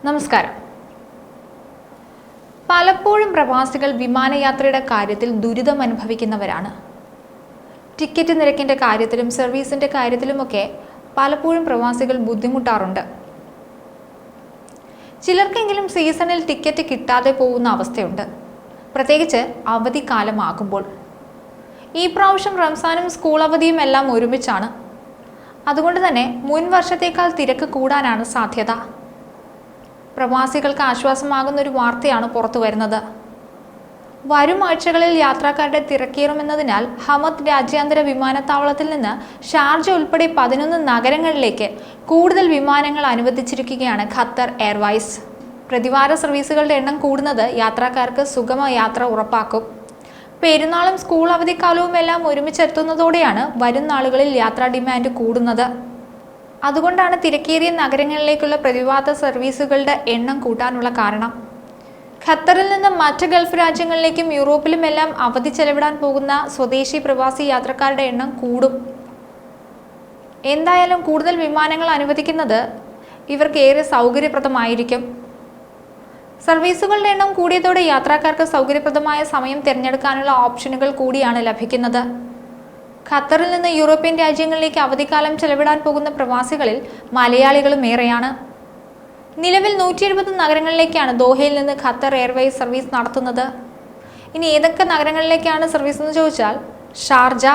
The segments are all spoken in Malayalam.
നമസ്കാരം. പലപ്പോഴും പ്രവാസികൾ വിമാനയാത്രയുടെ കാര്യത്തിൽ ദുരിതം അനുഭവിക്കുന്നവരാണ്. ടിക്കറ്റ് നിരക്കിൻ്റെ കാര്യത്തിലും സർവീസിൻ്റെ കാര്യത്തിലുമൊക്കെ പലപ്പോഴും പ്രവാസികൾ ബുദ്ധിമുട്ടാറുണ്ട്. ചിലർക്കെങ്കിലും സീസണിൽ ടിക്കറ്റ് കിട്ടാതെ പോകുന്ന അവസ്ഥയുണ്ട്, പ്രത്യേകിച്ച് അവധിക്കാലമാകുമ്പോൾ. ഈ പ്രാവശ്യം റംസാനും സ്കൂൾ അവധിയും എല്ലാം ഒരുമിച്ചാണ്. അതുകൊണ്ട് തന്നെ മുൻ വർഷത്തേക്കാൾ തിരക്ക് കൂടാനാണ് സാധ്യത. പ്രവാസികൾക്ക് ആശ്വാസമാകുന്ന ഒരു വാർത്തയാണ് പുറത്തു വരുന്നത്. വരും ആഴ്ചകളിൽ യാത്രക്കാരുടെ തിരക്കേറുമെന്നതിനാൽ ഹമദ് രാജ്യാന്തര വിമാനത്താവളത്തിൽ നിന്ന് ഷാർജ ഉൾപ്പെടെ 11 നഗരങ്ങളിലേക്ക് കൂടുതൽ വിമാനങ്ങൾ അനുവദിച്ചിരിക്കുകയാണ് ഖത്തർ എയർവൈസ്. പ്രതിവാര സർവീസുകളുടെ എണ്ണം കൂടുന്നത് യാത്രക്കാർക്ക് സുഗമ യാത്ര ഉറപ്പാക്കും. പെരുന്നാളും സ്കൂൾ അവധിക്കാലവും എല്ലാം ഒരുമിച്ചെത്തുന്നതോടെയാണ് വരും നാളുകളിൽ യാത്രാ ഡിമാൻഡ് കൂടുന്നത്. അതുകൊണ്ടാണ് തിരക്കേറിയ നഗരങ്ങളിലേക്കുള്ള പ്രതിവാര സർവീസുകളുടെ എണ്ണം കൂട്ടാനുള്ള കാരണം. ഖത്തറിൽ നിന്ന് മറ്റ് ഗൾഫ് രാജ്യങ്ങളിലേക്കും യൂറോപ്പിലുമെല്ലാം അവധി ചെലവിടാൻ പോകുന്ന സ്വദേശി പ്രവാസി യാത്രക്കാരുടെ എണ്ണം കൂടും. എന്തായാലും കൂടുതൽ വിമാനങ്ങൾ അനുവദിക്കുന്നത് ഇവർക്ക് ഏറെ സൗകര്യപ്രദമായിരിക്കും. സർവീസുകളുടെ എണ്ണം കൂടിയതോടെ യാത്രക്കാർക്ക് സൗകര്യപ്രദമായ സമയം തിരഞ്ഞെടുക്കാനുള്ള ഓപ്ഷനുകൾ കൂടിയാണ് ലഭിക്കുന്നത്. ഖത്തറിൽ നിന്ന് യൂറോപ്യൻ രാജ്യങ്ങളിലേക്ക് അവധിക്കാലം ചെലവിടാൻ പോകുന്ന പ്രവാസികളിൽ മലയാളികളും ഏറെയാണ്. നിലവിൽ 170 നഗരങ്ങളിലേക്കാണ് ദോഹയിൽ നിന്ന് ഖത്തർ എയർവേസ് സർവീസ് നടത്തുന്നത്. ഇനി ഏതൊക്കെ നഗരങ്ങളിലേക്കാണ് സർവീസ് എന്ന് ചോദിച്ചാൽ ഷാർജ,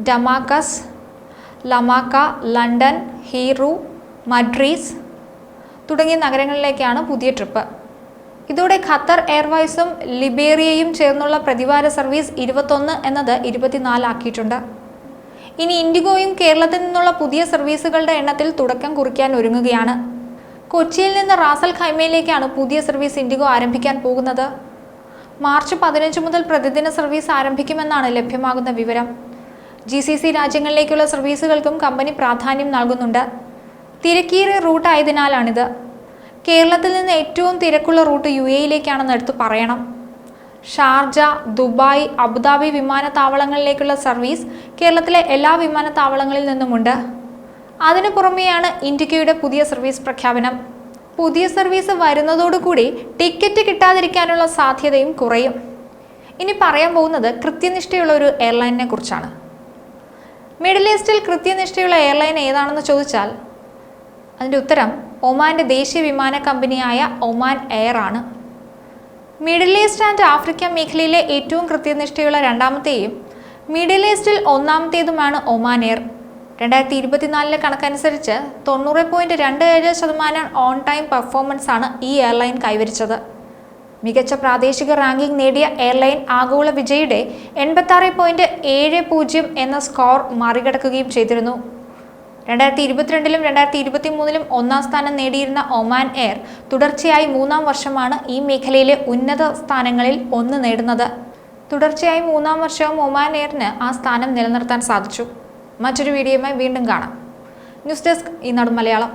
ഡമാക്കസ്, ലമാക്ക, ലണ്ടൻ, ഹീറു, മഡ്രീസ് തുടങ്ങിയ നഗരങ്ങളിലേക്കാണ് പുതിയ ട്രിപ്പ്. ഇതോടെ ഖത്തർ എയർവൈസും ലിബേറിയയും ചേർന്നുള്ള പ്രതിവാര സർവീസ് 21 എന്നത് 24 ആക്കിയിട്ടുണ്ട്. ഇനി ഇൻഡിഗോയും കേരളത്തിൽ നിന്നുള്ള പുതിയ സർവീസുകളുടെ എണ്ണത്തിൽ തുടക്കം കുറിക്കാൻ ഒരുങ്ങുകയാണ്. കൊച്ചിയിൽ നിന്ന് റാസൽ ഖൈമയിലേക്കാണ് പുതിയ സർവീസ് ഇൻഡിഗോ ആരംഭിക്കാൻ പോകുന്നത്. മാർച്ച് 15 മുതൽ പ്രതിദിന സർവീസ് ആരംഭിക്കുമെന്നാണ് ലഭ്യമാകുന്ന വിവരം. GCC രാജ്യങ്ങളിലേക്കുള്ള സർവീസുകൾക്കും കമ്പനി പ്രാധാന്യം നൽകുന്നുണ്ട്. തിരക്കേറിയ റൂട്ട് ആയതിനാലാണിത്. കേരളത്തിൽ നിന്ന് ഏറ്റവും തിരക്കുള്ള റൂട്ട് UAE-യിലേക്കാണെന്ന് എടുത്തു പറയണം. ഷാർജ, ദുബായ്, അബുദാബി വിമാനത്താവളങ്ങളിലേക്കുള്ള സർവീസ് കേരളത്തിലെ എല്ലാ വിമാനത്താവളങ്ങളിൽ നിന്നുമുണ്ട്. അതിനു പുറമെയാണ് ഇൻഡിഗോയുടെ പുതിയ സർവീസ് പ്രഖ്യാപനം. പുതിയ സർവീസ് വരുന്നതോടുകൂടി ടിക്കറ്റ് കിട്ടാതിരിക്കാനുള്ള സാധ്യതയും കുറയും. ഇനി പറയാൻ പോകുന്നത് കൃത്യനിഷ്ഠയുള്ള ഒരു എയർലൈനിനെ കുറിച്ചാണ്. മിഡിൽ ഈസ്റ്റിൽ കൃത്യനിഷ്ഠയുള്ള എയർലൈൻ ഏതാണെന്ന് ചോദിച്ചാൽ അതിൻ്റെ ഉത്തരം ഒമാൻ്റെ ദേശീയ വിമാന കമ്പനിയായ ഒമാൻ എയർ ആണ്. മിഡിൽ ഈസ്റ്റ് ആൻഡ് ആഫ്രിക്ക മേഖലയിലെ ഏറ്റവും കൃത്യനിഷ്ഠയുള്ള രണ്ടാമത്തെയും മിഡിൽ ഈസ്റ്റിൽ ഒന്നാമത്തേതുമാണ് ഒമാൻ എയർ. 2024 കണക്കനുസരിച്ച് 90.27% ഓൺ ടൈം പെർഫോമൻസ് ആണ് ഈ എയർലൈൻ കൈവരിച്ചത്. മികച്ച പ്രാദേശിക റാങ്കിംഗ് നേടിയ എയർലൈൻ ആഗോള വിജയുടെ 86.70 എന്ന സ്കോർ മറികടക്കുകയും ചെയ്തിരുന്നു. 2022-ലും 2023-ലും ഒന്നാം സ്ഥാനം നേടിയിരുന്ന ഒമാൻ എയർ തുടർച്ചയായി 3-ാം വർഷമാണ് ഈ മേഖലയിലെ ഉന്നത സ്ഥാനങ്ങളിൽ ഒന്ന് നേടുന്നത്. തുടർച്ചയായി 3-ാം വർഷവും ഒമാൻ എയറിന് ആ സ്ഥാനം നിലനിർത്താൻ സാധിച്ചു. മറ്റൊരു വീഡിയോയുമായി വീണ്ടും കാണാം. ന്യൂസ് ഡെസ്ക് ഈനാട് മലയാളം.